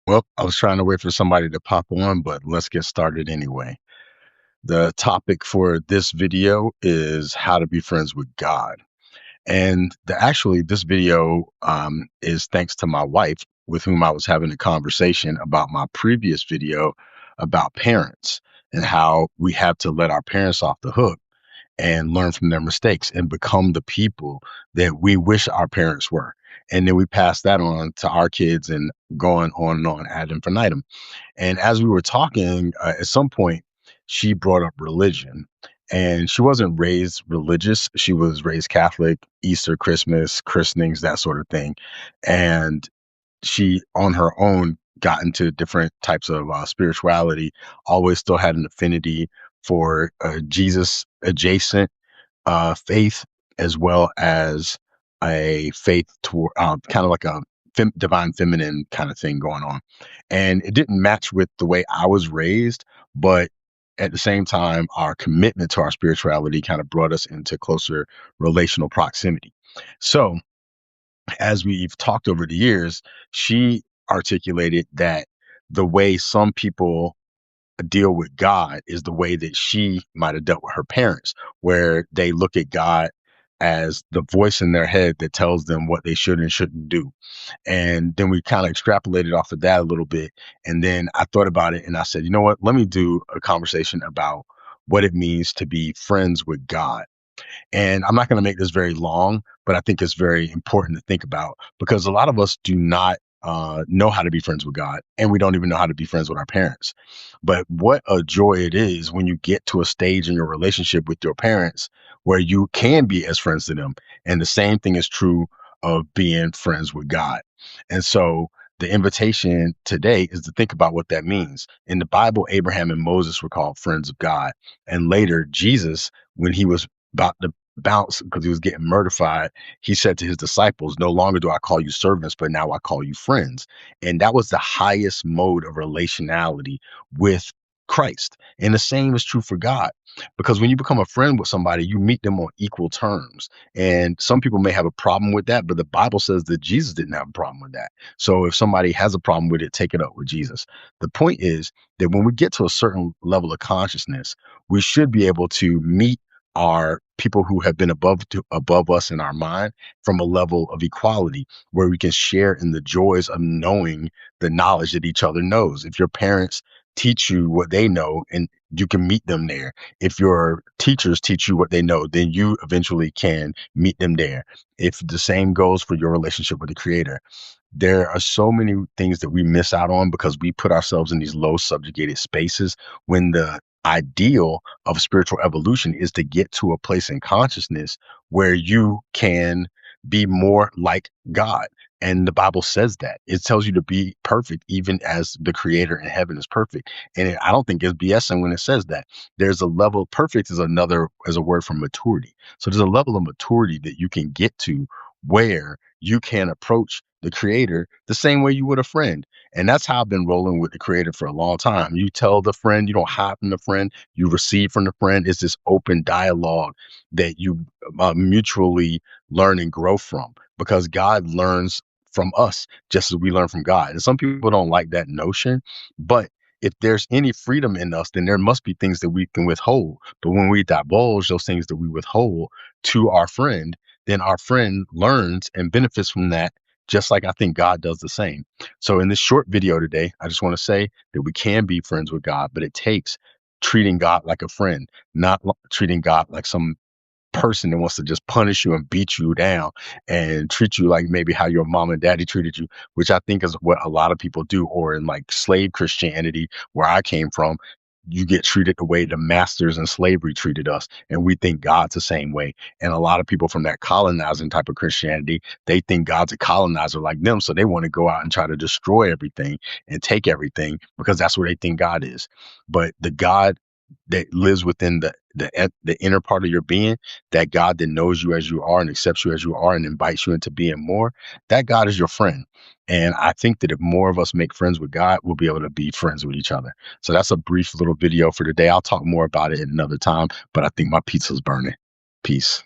Well, I was trying to wait for somebody to pop on, but let's get started anyway. The topic for this video is how to be friends with God. And actually, this video is thanks to my wife, with whom I was having a conversation about my previous video about parents and how we have to let our parents off the hook and learn from their mistakes and become the people that we wish our parents were. And then we pass that on to our kids and going on and on ad infinitum. And as we were talking, at some point, she brought up religion. And she wasn't raised religious. She was raised Catholic, Easter, Christmas, christenings, that sort of thing. And she, on her own, got into different types of spirituality, always still had an affinity for Jesus adjacent faith, as well as a faith toward kind of like a divine feminine kind of thing going on. And it didn't match with the way I was raised, but at the same time, our commitment to our spirituality kind of brought us into closer relational proximity. So, as we've talked over the years, she articulated that the way some people deal with God is the way that she might have dealt with her parents, where they look at God as the voice in their head that tells them what they should and shouldn't do. And then we kind of extrapolated off of that a little bit. And then I thought about it and I said, you know what? Let me do a conversation about what it means to be friends with God. And I'm not going to make this very long, but I think it's very important to think about because a lot of us do not know how to be friends with God, and we don't even know how to be friends with our parents. But what a joy it is when you get to a stage in your relationship with your parents where you can be as friends to them. And the same thing is true of being friends with God. And so the invitation today is to think about what that means. In the Bible, Abraham and Moses were called friends of God. And later, Jesus, when he was about to bounce because he was getting murdered, he said to his disciples, no longer do I call you servants, but now I call you friends. And that was the highest mode of relationality with Christ. And the same is true for God. Because when you become a friend with somebody, you meet them on equal terms. And some people may have a problem with that, but the Bible says that Jesus didn't have a problem with that. So if somebody has a problem with it, take it up with Jesus. The point is that when we get to a certain level of consciousness, we should be able to meet are people who have been above us in our mind from a level of equality where we can share in the joys of knowing the knowledge that each other knows. If your parents teach you what they know and you can meet them there. If your teachers teach you what they know, then you eventually can meet them there. If the same goes for your relationship with the creator, there are so many things that we miss out on because we put ourselves in these low subjugated spaces when the ideal of spiritual evolution is to get to a place in consciousness where you can be more like God. And the Bible says that it tells you to be perfect, even as the creator in heaven is perfect. And I don't think it's BSing when it says that. There's a level, perfect is as a word for maturity. So there's a level of maturity that you can get to where you can approach the creator the same way you would a friend. And that's how I've been rolling with the creator for a long time. You tell the friend, you don't hide from the friend, you receive from the friend. It's this open dialogue that you mutually learn and grow from because God learns from us just as we learn from God. And some people don't like that notion, but if there's any freedom in us, then there must be things that we can withhold. But when we divulge those things that we withhold to our friend, then our friend learns and benefits from that, just like I think God does the same. So in this short video today, I just want to say that we can be friends with God, but it takes treating God like a friend, not treating God like some person that wants to just punish you and beat you down and treat you like maybe how your mom and daddy treated you, which I think is what a lot of people do. Or in like slave Christianity, where I came from, you get treated the way the masters in slavery treated us. And we think God's the same way. And a lot of people from that colonizing type of Christianity, they think God's a colonizer like them. So they want to go out and try to destroy everything and take everything because that's where they think God is. But the God that lives within the inner part of your being, that God that knows you as you are and accepts you as you are and invites you into being more, that God is your friend. And I think that if more of us make friends with God, we'll be able to be friends with each other. So that's a brief little video for today. I'll talk more about it at another time, but I think my pizza's burning. Peace.